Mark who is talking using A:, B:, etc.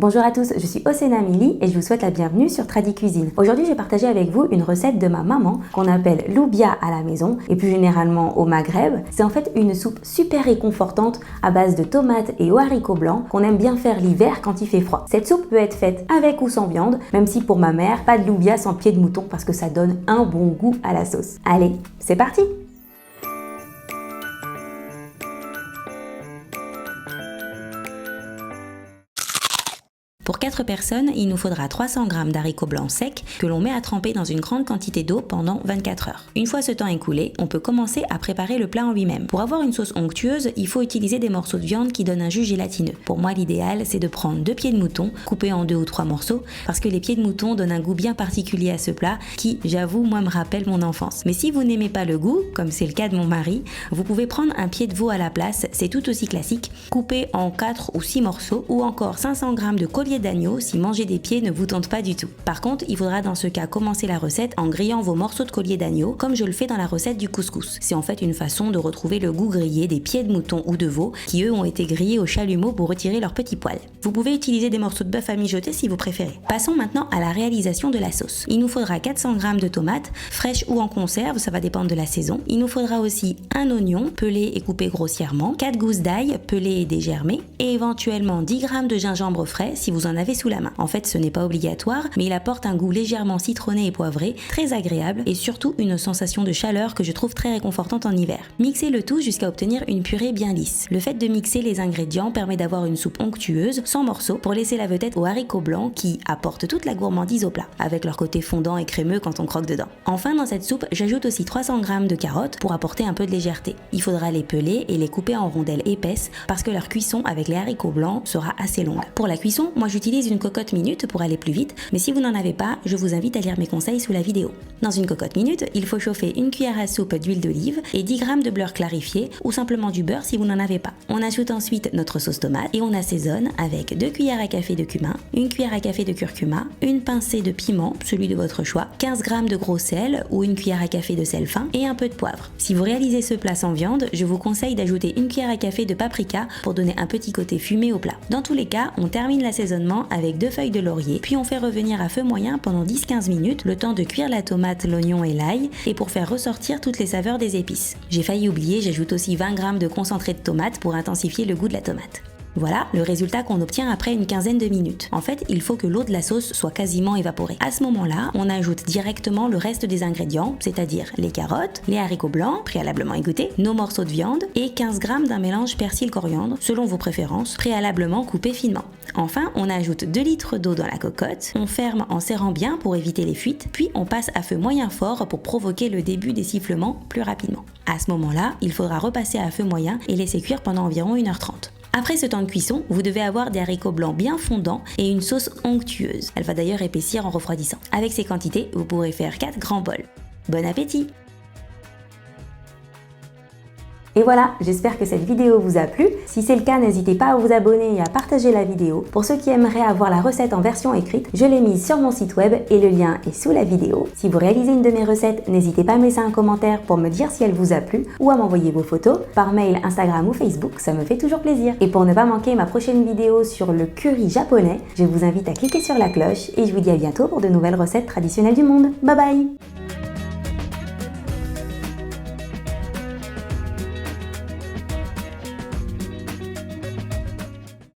A: Bonjour à tous, je suis Osséna Mili et je vous souhaite la bienvenue sur Tradi Cuisine. Aujourd'hui, je vais partager avec vous une recette de ma maman qu'on appelle loubia à la maison et plus généralement au Maghreb. C'est en fait une soupe super réconfortante à base de tomates et aux haricots blancs qu'on aime bien faire l'hiver quand il fait froid. Cette soupe peut être faite avec ou sans viande, même si pour ma mère, pas de loubia sans pied de mouton parce que ça donne un bon goût à la sauce. Allez, c'est parti! Pour 4 personnes, il nous faudra 300 g d'haricots blancs secs que l'on met à tremper dans une grande quantité d'eau pendant 24 heures. Une fois ce temps écoulé, on peut commencer à préparer le plat en lui-même. Pour avoir une sauce onctueuse, il faut utiliser des morceaux de viande qui donnent un jus gélatineux. Pour moi, l'idéal, c'est de prendre 2 pieds de mouton, coupés en 2 ou 3 morceaux, parce que les pieds de mouton donnent un goût bien particulier à ce plat qui, j'avoue, moi me rappelle mon enfance. Mais si vous n'aimez pas le goût, comme c'est le cas de mon mari, vous pouvez prendre un pied de veau à la place, c'est tout aussi classique, coupé en 4 ou 6 morceaux, ou encore 500 g de collier d'agneau si manger des pieds ne vous tente pas du tout. Par contre, il faudra dans ce cas commencer la recette en grillant vos morceaux de collier d'agneau comme je le fais dans la recette du couscous. C'est en fait une façon de retrouver le goût grillé des pieds de mouton ou de veau qui eux ont été grillés au chalumeau pour retirer leurs petits poils. Vous pouvez utiliser des morceaux de bœuf à mijoter si vous préférez. Passons maintenant à la réalisation de la sauce. Il nous faudra 400 g de tomates, fraîches ou en conserve, ça va dépendre de la saison. Il nous faudra aussi un oignon pelé et coupé grossièrement, 4 gousses d'ail pelées et dégermées et éventuellement 10 g de gingembre frais si vous en avez sous la main. En fait, ce n'est pas obligatoire, mais il apporte un goût légèrement citronné et poivré, très agréable et surtout une sensation de chaleur que je trouve très réconfortante en hiver. Mixez le tout jusqu'à obtenir une purée bien lisse. Le fait de mixer les ingrédients permet d'avoir une soupe onctueuse, sans morceaux, pour laisser la vedette aux haricots blancs qui apportent toute la gourmandise au plat, avec leur côté fondant et crémeux quand on croque dedans. Enfin, dans cette soupe, j'ajoute aussi 300 g de carottes pour apporter un peu de légèreté. Il faudra les peler et les couper en rondelles épaisses parce que leur cuisson avec les haricots blancs sera assez longue. Pour la cuisson, moi j'utilise une cocotte minute pour aller plus vite, mais si vous n'en avez pas, je vous invite à lire mes conseils sous la vidéo. Dans une cocotte minute, il faut chauffer une cuillère à soupe d'huile d'olive et 10 g de beurre clarifié ou simplement du beurre si vous n'en avez pas. On ajoute ensuite notre sauce tomate et on assaisonne avec 2 cuillères à café de cumin, 1 cuillère à café de curcuma, une pincée de piment, celui de votre choix, 15 g de gros sel ou une cuillère à café de sel fin et un peu de poivre. Si vous réalisez ce plat sans viande, je vous conseille d'ajouter une cuillère à café de paprika pour donner un petit côté fumé au plat. Dans tous les cas, on termine l'assaisonnement avec 2 feuilles de laurier, puis on fait revenir à feu moyen pendant 10-15 minutes, le temps de cuire la tomate, l'oignon et l'ail, et pour faire ressortir toutes les saveurs des épices. J'ai failli oublier, j'ajoute aussi 20 g de concentré de tomate pour intensifier le goût de la tomate. Voilà le résultat qu'on obtient après une quinzaine de minutes. En fait, il faut que l'eau de la sauce soit quasiment évaporée. À ce moment-là, on ajoute directement le reste des ingrédients, c'est-à-dire les carottes, les haricots blancs, préalablement égouttés, nos morceaux de viande et 15 g d'un mélange persil-coriandre, selon vos préférences, préalablement coupé finement. Enfin, on ajoute 2 litres d'eau dans la cocotte, on ferme en serrant bien pour éviter les fuites, puis on passe à feu moyen fort pour provoquer le début des sifflements plus rapidement. À ce moment-là, il faudra repasser à feu moyen et laisser cuire pendant environ 1h30. Après ce temps de cuisson, vous devez avoir des haricots blancs bien fondants et une sauce onctueuse. Elle va d'ailleurs épaissir en refroidissant. Avec ces quantités, vous pourrez faire 4 grands bols. Bon appétit! Et voilà, j'espère que cette vidéo vous a plu. Si c'est le cas, n'hésitez pas à vous abonner et à partager la vidéo. Pour ceux qui aimeraient avoir la recette en version écrite, je l'ai mise sur mon site web et le lien est sous la vidéo. Si vous réalisez une de mes recettes, n'hésitez pas à me laisser un commentaire pour me dire si elle vous a plu ou à m'envoyer vos photos par mail, Instagram ou Facebook, ça me fait toujours plaisir. Et pour ne pas manquer ma prochaine vidéo sur le curry japonais, je vous invite à cliquer sur la cloche et je vous dis à bientôt pour de nouvelles recettes traditionnelles du monde. Bye bye!